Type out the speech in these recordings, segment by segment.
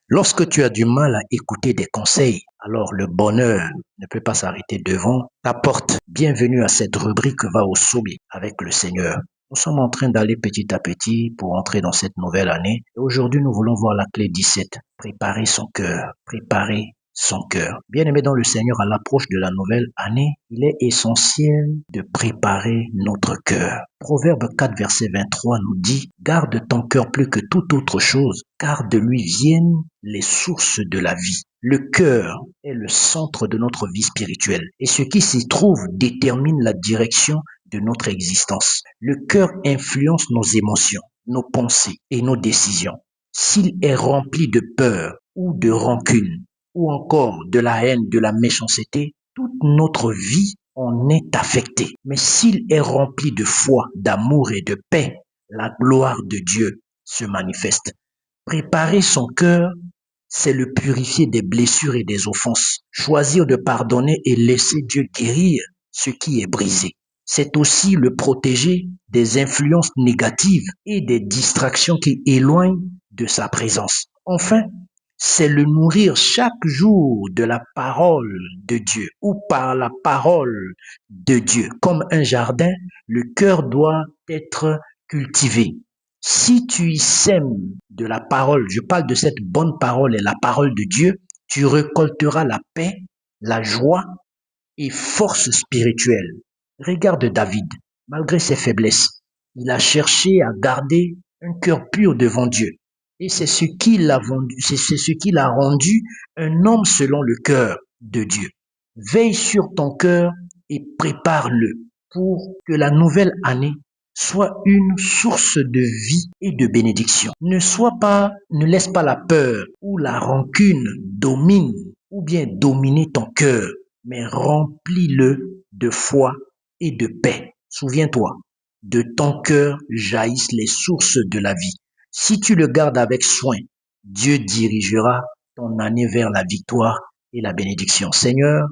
Lorsque tu as du mal à écouter des conseils, alors le bonheur ne peut pas s'arrêter devant ta porte. Bienvenue à cette rubrique Va au sommet avec le Seigneur. Nous sommes en train d'aller petit à petit pour entrer dans cette nouvelle année. Et aujourd'hui, nous voulons voir la clé 17. Préparer son cœur. Préparer son cœur. Bien-aimé dans le Seigneur, à l'approche de la nouvelle année, il est essentiel de préparer notre cœur. Proverbe 4, verset 23 nous dit, « Garde ton cœur plus que toute autre chose, car de lui viennent les sources de la vie. » Le cœur est le centre de notre vie spirituelle et ce qui s'y trouve détermine la direction de notre existence. Le cœur influence nos émotions, nos pensées et nos décisions. S'il est rempli de peur ou de rancune ou encore de la haine, de la méchanceté, toute notre vie en est affectée. Mais s'il est rempli de foi, d'amour et de paix, la gloire de Dieu se manifeste. Préparer son cœur, c'est le purifier des blessures et des offenses, choisir de pardonner et laisser Dieu guérir ce qui est brisé. C'est aussi le protéger des influences négatives et des distractions qui éloignent de sa présence. Enfin, c'est le nourrir chaque jour de la parole de Dieu ou par la parole de Dieu. Comme un jardin, le cœur doit être cultivé. Si tu y sèmes de la parole, je parle de cette bonne parole et la parole de Dieu, tu récolteras la paix, la joie et force spirituelle. Regarde David, malgré ses faiblesses, il a cherché à garder un cœur pur devant Dieu. Et c'est ce qui l'a rendu un homme selon le cœur de Dieu. Veille sur ton cœur et prépare-le pour que la nouvelle année soit une source de vie et de bénédiction. Ne laisse pas la peur ou la rancune dominer ou bien dominer ton cœur, mais remplis-le de foi et de paix. Souviens-toi, de ton cœur jaillissent les sources de la vie. Si tu le gardes avec soin, Dieu dirigera ton année vers la victoire et la bénédiction. Seigneur,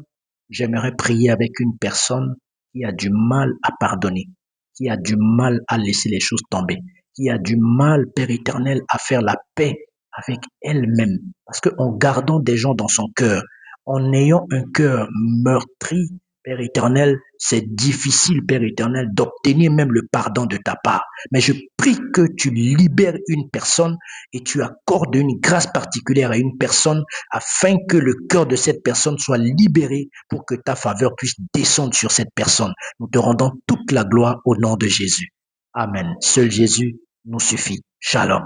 j'aimerais prier avec une personne qui a du mal à pardonner, qui a du mal à laisser les choses tomber, qui a du mal, Père éternel, à faire la paix avec elle-même. Parce qu'en gardant des gens dans son cœur, en ayant un cœur meurtri, Père éternel, c'est difficile, Père éternel, d'obtenir même le pardon de ta part. Mais je prie que tu libères une personne et tu accordes une grâce particulière à une personne afin que le cœur de cette personne soit libéré pour que ta faveur puisse descendre sur cette personne. Nous te rendons toute la gloire au nom de Jésus. Amen. Seul Jésus nous suffit. Shalom.